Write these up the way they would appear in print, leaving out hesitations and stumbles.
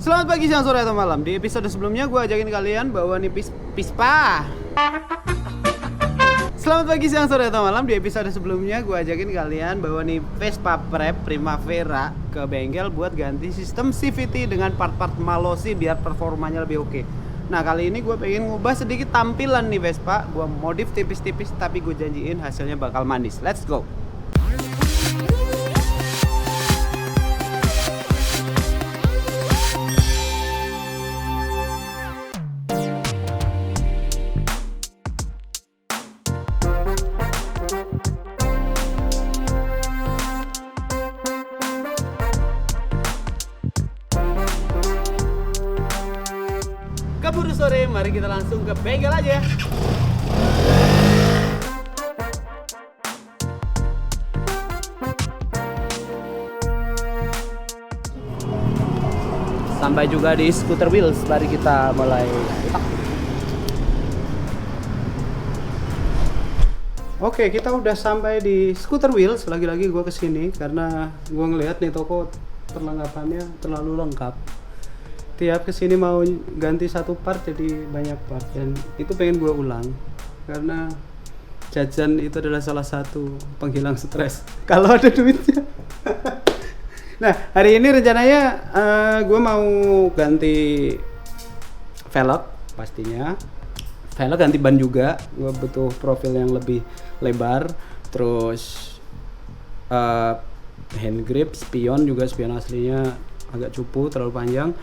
Selamat pagi, siang, sore, atau malam. Di episode sebelumnya gue ajakin kalian bawa nih Vespa. Selamat pagi, siang, sore, atau malam. Di episode sebelumnya gue ajakin kalian bawa nih Vespa Prep Primavera ke bengkel buat ganti sistem CVT dengan part-part malosi biar performanya lebih oke. Nah, kali ini gue pengen ngubah sedikit tampilan nih Vespa. Gue modif tipis-tipis tapi gue janjiin hasilnya bakal manis. Let's go. Keburu sore, mari kita langsung ke bengkel aja. Sampai juga di Scooter Wheels, mari kita mulai. Oke, kita udah sampai di Scooter Wheels. Lagi-lagi gue kesini karena gue ngelihat nih toko perlengkapannya terlalu lengkap. Tiap kesini mau ganti satu part jadi banyak part, dan itu pengen gue ulang karena jajan itu adalah salah satu penghilang stres kalau ada duitnya. Nah, hari ini rencananya gue mau ganti velg pastinya, velg ganti ban juga. Gue butuh profil yang lebih lebar, terus hand grip, spion juga, spion aslinya agak cupu, terlalu panjang.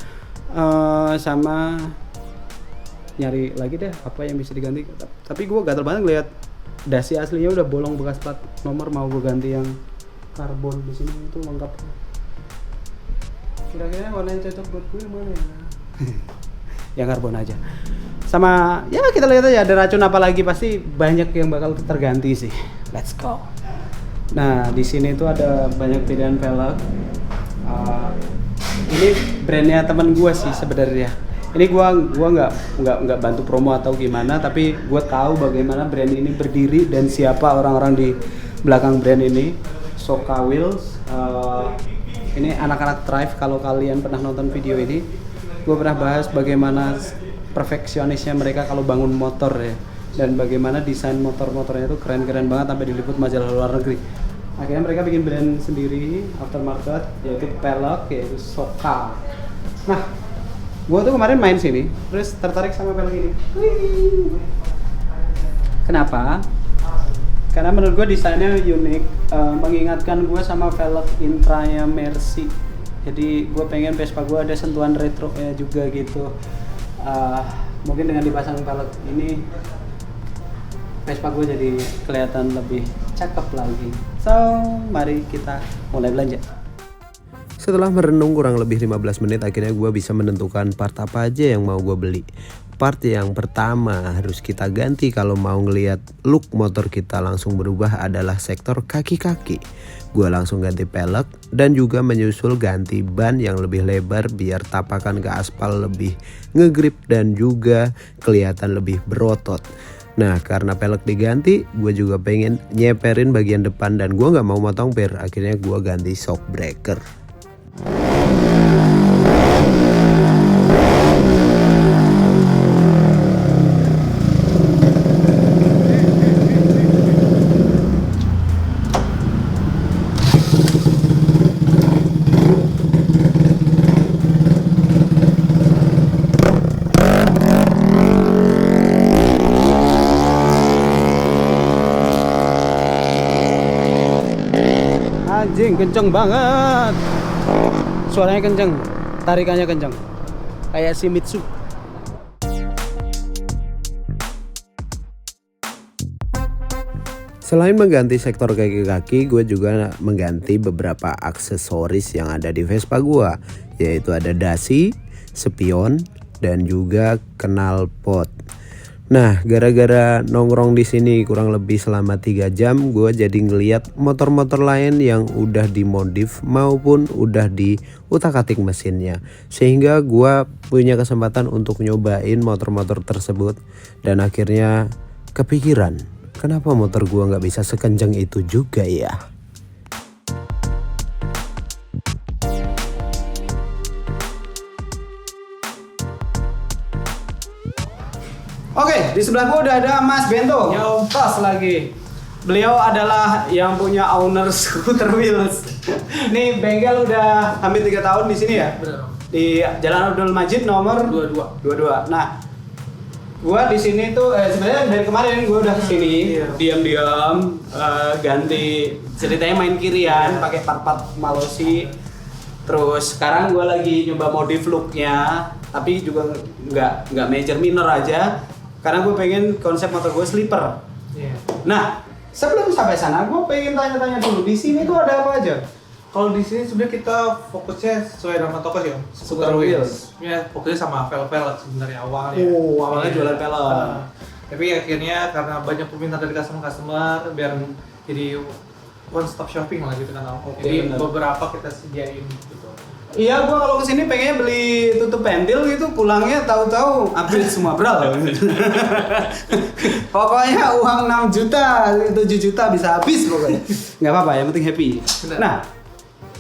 Sama nyari lagi deh apa yang bisa diganti, tapi gue gatel banget ngeliat dasi aslinya udah bolong bekas plat nomor, mau gue ganti yang karbon. Di sini itu lengkap. Kira-kira warna yang cocok buat gue mana ya? Yang karbon aja. Sama ya kita lihat aja ada racun apa lagi, pasti banyak yang bakal terganti sih. Let's go. Nah, di sini tuh ada banyak pilihan velg. Ini brandnya teman gue sih sebenarnya. Ini gue nggak bantu promo atau gimana, tapi gue tahu bagaimana brand ini berdiri dan siapa orang-orang di belakang brand ini. Soka Wheels. Ini anak-anak drive. Kalau kalian pernah nonton video ini, gue pernah bahas bagaimana perfeksionisnya mereka kalau bangun motor ya, dan bagaimana desain motor-motornya itu keren-keren banget sampai diliput majalah luar negeri. Akhirnya mereka bikin brand sendiri aftermarket, yaitu velg, yaitu Soka. Nah, gue tuh kemarin main sini, terus tertarik sama velg ini. Kenapa? Karena menurut gue desainnya unik, mengingatkan gue sama velg Intraya Mercy. Jadi gue pengen Vespa gue ada sentuhan retro ya juga gitu. Mungkin dengan dipasang velg ini, Vespa gue jadi kelihatan lebih cakep lagi. So, mari kita mulai belanja. Setelah merenung kurang lebih 15 menit, akhirnya gue bisa menentukan part apa aja yang mau gue beli. Part yang pertama harus kita ganti kalau mau ngelihat look motor kita langsung berubah adalah sektor kaki-kaki. Gue langsung ganti pelek dan juga menyusul ganti ban yang lebih lebar biar tapakan ke aspal lebih ngegrip dan juga kelihatan lebih berotot. Nah, karena pelek diganti, gue juga pengen nyeperin bagian depan dan gue nggak mau motong per. Akhirnya gue ganti shock breaker. Anjing, kenceng banget. Suaranya kenceng, tarikannya kenceng. Kayak Shimizu. Selain mengganti sektor kaki-kaki, gue juga mengganti beberapa aksesoris yang ada di Vespa gue, yaitu ada dasi, spion, dan juga knalpot. Nah, gara-gara nongkrong di sini kurang lebih selama 3 jam, gue jadi ngeliat motor-motor lain yang udah dimodif maupun udah diutak-atik mesinnya. Sehingga gue punya kesempatan untuk nyobain motor-motor tersebut, dan akhirnya kepikiran, kenapa motor gue nggak bisa sekencang itu juga ya? Oke, di sebelah gua udah ada Mas Bento. Yo. Tos lagi. Beliau adalah yang punya owner Scooter Wheels. Nih bengkel udah hampir 3 tahun di sini ya? Benar. Di Jalan Abdul Majid nomor 22. Nah, gua di sini tuh sebenarnya dari kemarin gua udah kesini Iya. diam-diam ganti ceritanya main kirian pakai part-part Malosi. Terus sekarang gua lagi nyoba modif looknya, tapi juga nggak major minor aja. Karena gue pengen konsep motor gue sleeper. Iya. Nah, sebelum sampai sana, gue pengen tanya-tanya dulu di sini tuh ada apa aja? Kalau di sini sebenarnya kita fokusnya sesuai nama toko sih, Om. Scooter Wheels. Ya, fokusnya sama velg sebenarnya awalnya. Awalnya Iya. jualan pelek. Tapi akhirnya karena banyak permintaan dari customer biar jadi one stop shopping lah gitu kan, Om. Oke, Jadi benar. beberapa kita sediain gitu. Iya, gua kalau kesini pengennya beli tutup pentil gitu, pulangnya tahu-tahu habis semua bral. Pokoknya uang 6 juta, 7 juta bisa habis pokoknya. Nggak apa-apa, yang penting happy. Benar. Nah,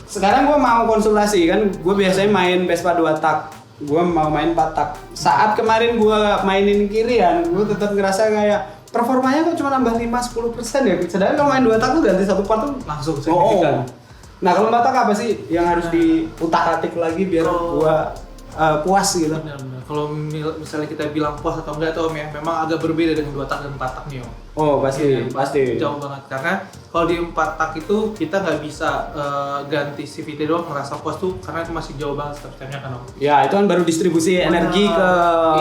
sekarang gua mau konsultasi kan, gua biasanya main Vespa 2 tak. Gua mau main 4 tak. Saat kemarin gua mainin kirian, gua tetap ngerasa kayak performanya kok cuma nambah 5-10% ya. Sedangkan kalau main 2 tak tuh ganti satu part tuh Langsung signifikan. Nah, kalau Batak apa sih yang harus diutak-atik lagi biar gua puas gitu? Benar-benar. Kalau misalnya kita bilang puas atau enggak tuh, Om, ya, memang agak berbeda dengan 2 tak dan 4 tak nih, Om. Oh, pasti, Iya, pasti. jauh banget karena kalau di 4 tak itu kita nggak bisa ganti CVT doang ngerasa puas tuh karena itu masih jauh banget step-stepnya kan, Om. Ya, itu kan baru distribusi energi ke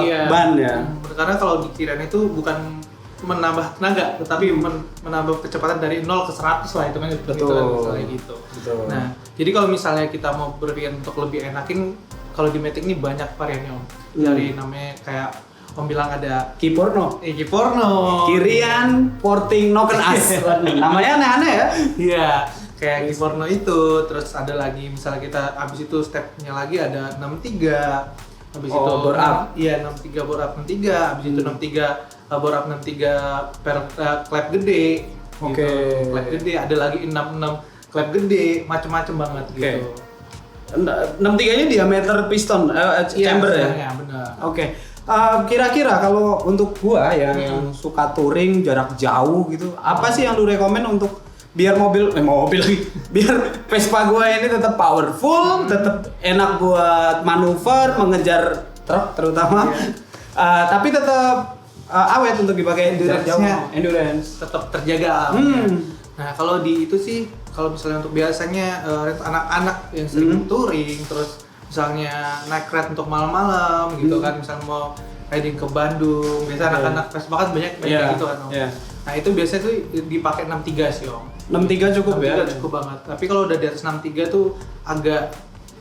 Iya. ban ya. Karena kalau di kirian itu bukan menambah tenaga, tetapi menambah kecepatan dari 0 ke 100 lah, itu kan Betul. gitu kan, misalnya gitu. Betul. Nah, jadi kalau misalnya kita mau berpikir untuk lebih enakin, kalau di Matic ini banyak variannya, Om. Dari namanya kayak Om bilang ada Kiporno. Iki Porno, Kirian porting noken as. Namanya aneh-aneh ya. Iya, kayak Givorno itu, terus ada lagi misalnya kita abis itu stepnya lagi ada 63, abis Oh, itu bore up. Iya, 63 bore up 63, abis itu 63 bore up 63 klep gede. Oke. Gitu. Klep gede, ada lagi 66 klep gede, macem-macem banget Oke. gitu. 63 ini diameter piston chamber ya. Iya, benar. Oke. Kira-kira kalau untuk gua yang suka touring jarak jauh gitu, apa sih yang lu rekomen untuk biar mobil lagi, biar Vespa gua ini tetap powerful, tetap enak buat manuver, mengejar truk terutama, tapi tetap awet untuk dipakai jarak jauh. Endurance. Tetap terjaga. Nah, kalau di itu sih, kalau misalnya untuk biasanya anak-anak yang sering touring, terus misalnya naik ride untuk malam-malam gitu kan, misalnya mau riding ke Bandung, biasa anak-anak Vespa kan banyak gitu kan, Om. Yeah. Nah, itu biasanya tuh dipakai 63 sih, Om. 63 cukup 63 ya. cukup banget. Tapi kalau udah di atas 63 tuh agak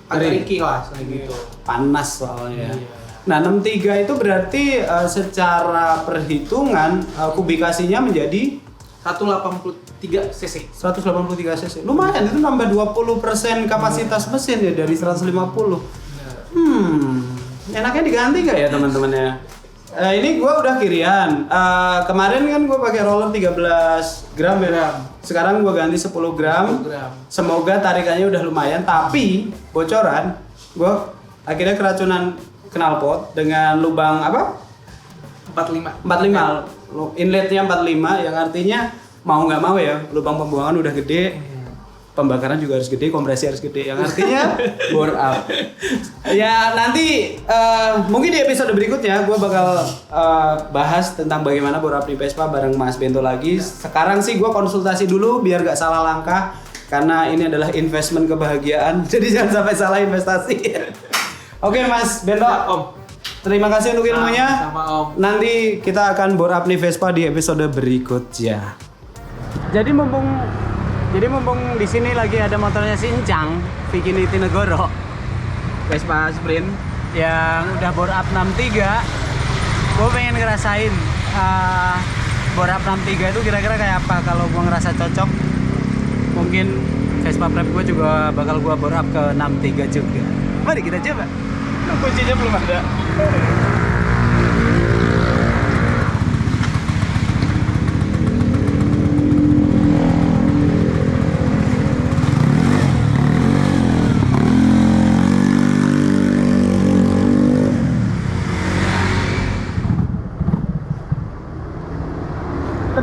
tricky lah kayak gitu. Panas soalnya. Iya. Nah, 63 itu berarti secara perhitungan kubikasinya menjadi 183 cc. 183 cc. Lumayan, itu nambah 20% kapasitas mesin ya dari 150. Bener. Enaknya diganti nggak ya teman-temannya? Ini gua udah kirian. Kemarin kan gua pakai roller 13 gram ya. Sekarang gua ganti 10 gram. 10 gram. Semoga tarikannya udah lumayan, tapi bocoran gua akhirnya keracunan knalpot dengan lubang apa? 45. 45. Inletnya 45 yang artinya mau nggak mau ya, lubang pembuangan udah gede. Pembakaran juga harus gede, kompresi harus gede, yang artinya bore up. Ya nanti mungkin di episode berikutnya gue bakal bahas tentang bagaimana bore up di Vespa bareng Mas Bento lagi. Sekarang sih gue konsultasi dulu biar gak salah langkah, karena ini adalah investment kebahagiaan. Jadi jangan sampai salah investasi. Oke Mas Bento, Om. terima kasih untuk ilmunya. Sama Om. Nanti kita akan bore up nih Vespa di episode berikutnya. Jadi mumpung di sini lagi ada motornya Sincang, Vikinity Negoro, Vespa Sprint yang udah bore up 63. Gue pengen ngerasain bore up 63 itu kira-kira kayak apa. Kalau gue ngerasa cocok, mungkin Vespa Prep gue juga bakal gue bore up ke 63 juga. Mari kita coba. Kuncinya belum ada.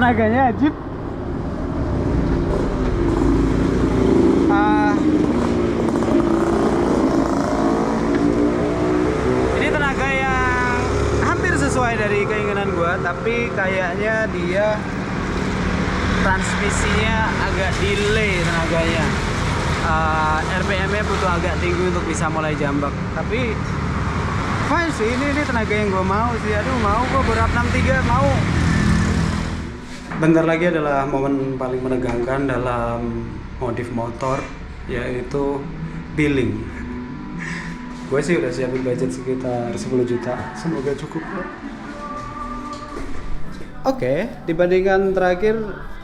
tenaganya ajib. Ini tenaga yang hampir sesuai dari keinginan gua, tapi kayaknya dia transmisinya agak delay tenaganya. RPM-nya butuh agak tinggi untuk bisa mulai jambak, tapi fine sih, ini tenaga yang gue mau sih. Aduh, mau gue berat 63, mau. Bentar lagi adalah momen paling menegangkan dalam modif motor, yaitu billing. Gue sih udah siapin budget sekitar 10 juta, semoga cukup. Oke, dibandingkan terakhir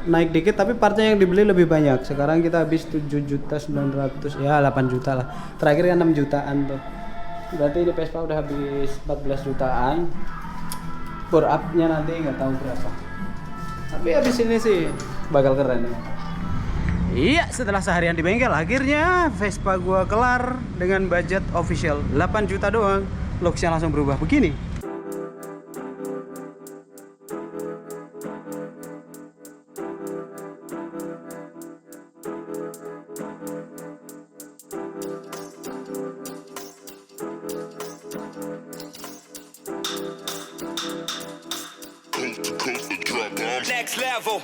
naik dikit, tapi partnya yang dibeli lebih banyak. Sekarang kita habis 7.900.000, ya 8 juta lah. Terakhir kan 6 jutaan tuh. Berarti di Vespa udah habis 14 jutaan. Pour up-nya nanti nggak tahu berapa. Tapi habis ini sih bakal keren ya. Iya, setelah seharian di bengkel, akhirnya Vespa gua kelar dengan budget official 8 juta doang. Looks-nya langsung berubah begini. Next level.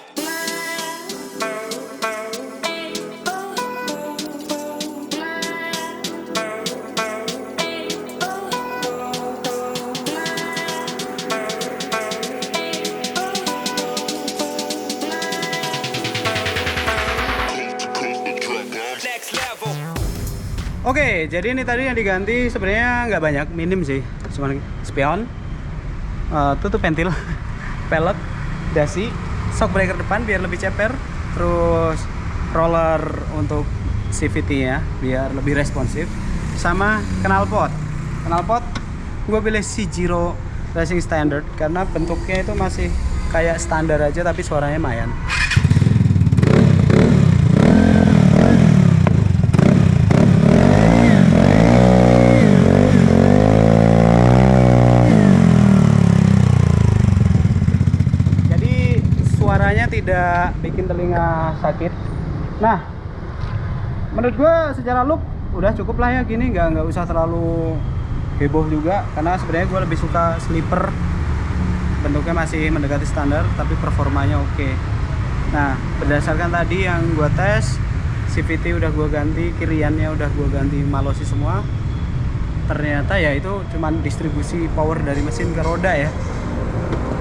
Oke, jadi ini tadi yang diganti sebenarnya nggak banyak, minim sih. Cuma spion, tutup pentil, pelek, dasi, shock breaker depan biar lebih ceper, terus roller untuk CVT-nya biar lebih responsif, sama knalpot. Knalpot gue pilih C0 Racing Standard karena bentuknya itu masih kayak standar aja tapi suaranya lumayan. Suaranya tidak bikin telinga sakit. Nah, menurut gue secara look udah cukup lah ya gini, nggak usah terlalu heboh juga, karena sebenarnya gue lebih suka sleeper, bentuknya masih mendekati standar tapi performanya oke. Nah, berdasarkan tadi yang gue tes, CVT udah gue ganti, kiriannya udah gue ganti malosi semua. Ternyata ya itu cuman distribusi power dari mesin ke roda ya.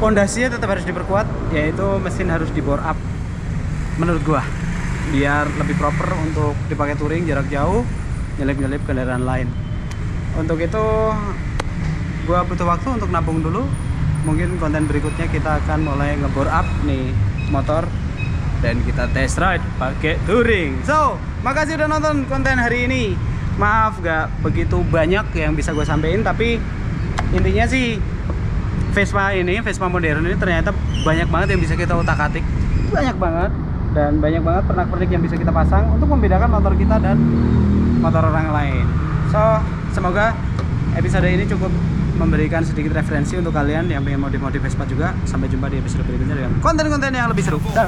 Pondasinya tetap harus diperkuat, yaitu mesin harus di bore up menurut gua biar lebih proper untuk dipakai touring jarak jauh, nyelip-nyelip kendaraan lain. Untuk itu gua butuh waktu untuk nabung dulu. Mungkin konten berikutnya kita akan mulai ngebore up nih motor dan kita test ride pakai touring. So, makasih udah nonton konten hari ini. Maaf gak begitu banyak yang bisa gue sampein, tapi intinya sih Vespa modern ini ternyata banyak banget yang bisa kita utak-atik, banyak banget, dan banyak banget pernak-pernik yang bisa kita pasang untuk membedakan motor kita dan motor orang lain. So, semoga episode ini cukup memberikan sedikit referensi untuk kalian yang pengen modif-modif Vespa juga. Sampai jumpa di episode berikutnya dengan konten-konten yang lebih seru. Dah.